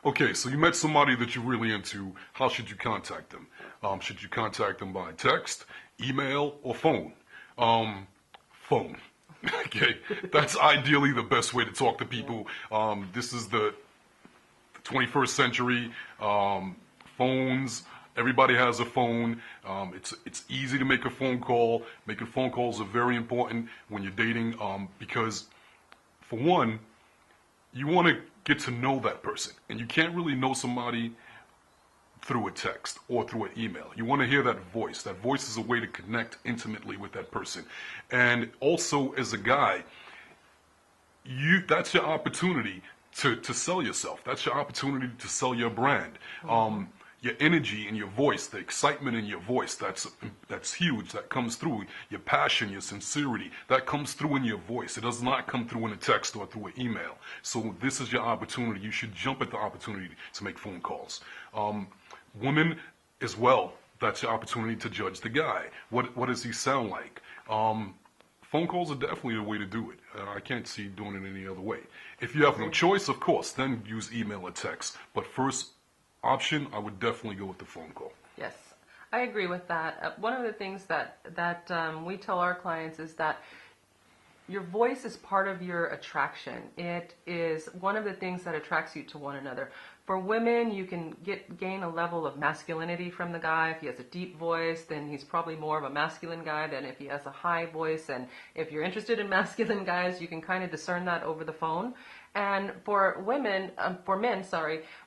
Okay, so you met somebody that you're really into. How should you contact them? Should you contact them by text, email, or phone? Phone. Okay, that's ideally the best way to talk to people. This is the 21st century. Phones. Everybody has a phone. It's easy to make a phone call. Making phone calls are very important when you're dating because, for one, you want to get to know that person, and you can't really know somebody through a text or through an email. You want to hear that voice. That voice is a way to connect intimately with that person. And also, as a guy, that's your opportunity to sell yourself. That's your opportunity to sell your brand. Your energy in your voice, the excitement in your voice, that's huge. That comes through. Your passion, your sincerity, that comes through in your voice. It does not come through in a text or through an email. So this is your opportunity. You should jump at the opportunity to make phone calls. Women as well, that's your opportunity to judge the guy. What does he sound like? Phone calls are definitely the way to do it. I can't see doing it any other way. If you have no choice, of course, then use email or text. But first option, I would definitely go with the phone call. Yes, I agree with that. One of the things that we tell our clients is that your voice is part of your attraction. It is one of the things that attracts you to one another. For women, you can gain a level of masculinity from the guy. If he has a deep voice, then he's probably more of a masculine guy than if he has a high voice. And if you're interested in masculine guys, you can kind of discern that over the phone. And for men,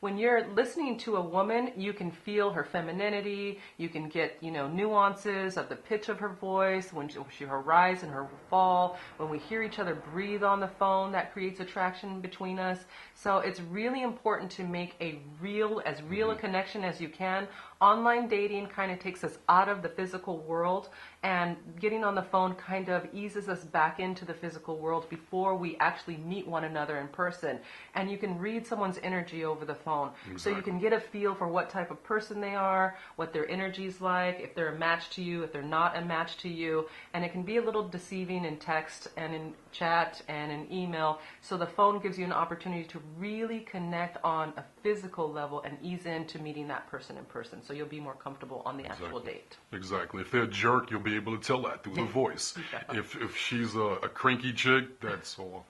when you're listening to a woman, you can feel her femininity. You can get, nuances of the pitch of her voice, her rise and her fall. When we hear each other breathe on the phone, that creates attraction between us. So it's really important to make as real a connection as you can. Online dating kind of takes us out of the physical world, and getting on the phone kind of eases us back into the physical world before we actually meet one another in person. And you can read someone's energy over the phone. Exactly. So you can get a feel for what type of person they are, what their energy's like, if they're a match to you, if they're not a match to you. And it can be a little deceiving in text and in chat and in email. So the phone gives you an opportunity to really connect on a physical level and ease into meeting that person in person. So you'll be more comfortable on the actual date. Exactly. If they're a jerk, you'll be able to tell that through the voice. Exactly. If she's a cranky chick, that's all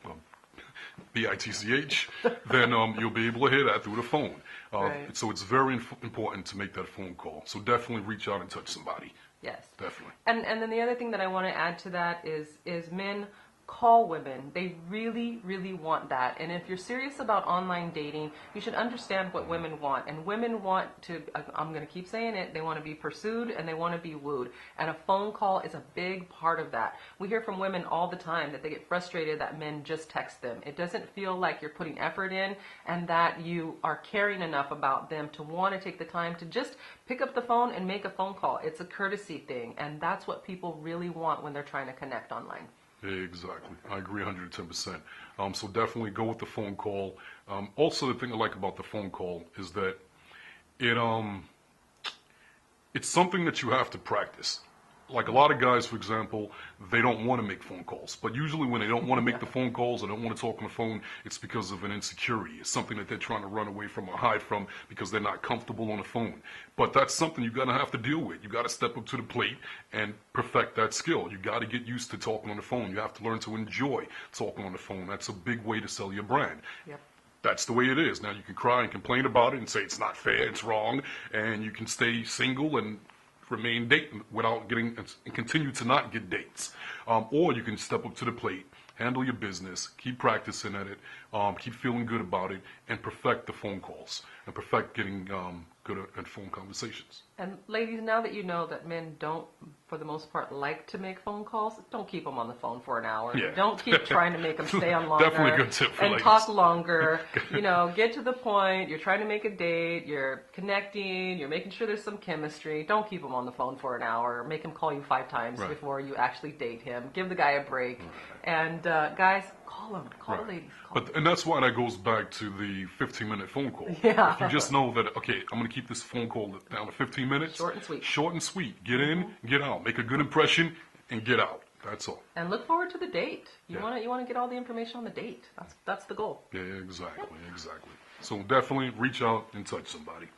bitch, then you'll be able to hear that through the phone. Right. So it's very important to make that phone call. So definitely reach out and touch somebody. Yes. Definitely. And then the other thing that I want to add to that is men call women. They really, really want that. And if you're serious about online dating, you should understand what women want. And women want to, I'm going to keep saying it, they want to be pursued and they want to be wooed. And a phone call is a big part of that. We hear from women all the time that they get frustrated that men just text them. It doesn't feel like you're putting effort in and that you are caring enough about them to want to take the time to just pick up the phone and make a phone call. It's a courtesy thing. And that's what people really want when they're trying to connect online. Exactly. I agree 110%. So definitely go with the phone call. Also, the thing I like about the phone call is that it's something that you have to practice. Like a lot of guys, for example, they don't want to make phone calls. But usually when they don't want to make the phone calls or don't want to talk on the phone, it's because of an insecurity. It's something that they're trying to run away from or hide from because they're not comfortable on the phone. But that's something you're going to have to deal with. You got to step up to the plate and perfect that skill. You got to get used to talking on the phone. You have to learn to enjoy talking on the phone. That's a big way to sell your brand. Yep. That's the way it is. Now, you can cry and complain about it and say it's not fair, it's wrong, and you can stay single and remain dating without getting and continue to not get dates. Or you can step up to the plate, handle your business, keep practicing at it, keep feeling good about it, and perfect the phone calls and perfect getting good at phone conversations. And ladies, now that you know that men don't, for the most part, like to make phone calls, don't keep them on the phone for an hour. Yeah. Don't keep trying to make them stay on longer. Definitely a good tip for and ladies. Talk longer. Get to the point. You're trying to make a date. You're connecting. You're making sure there's some chemistry. Don't keep him on the phone for an hour. Make him call you 5 times before you actually date him. Give the guy a break. And guys, call him. Call the ladies. And that's why that goes back to the 15-minute phone call. Yeah. If you just know that, okay, I'm going to keep this phone call down to 15 minutes. Short and sweet. Short and sweet. Get in, get out. Make a good impression, and get out. That's all. And look forward to the date. You Yeah. want to get all the information on the date. That's the goal. Yeah, exactly, exactly. So definitely reach out and touch somebody.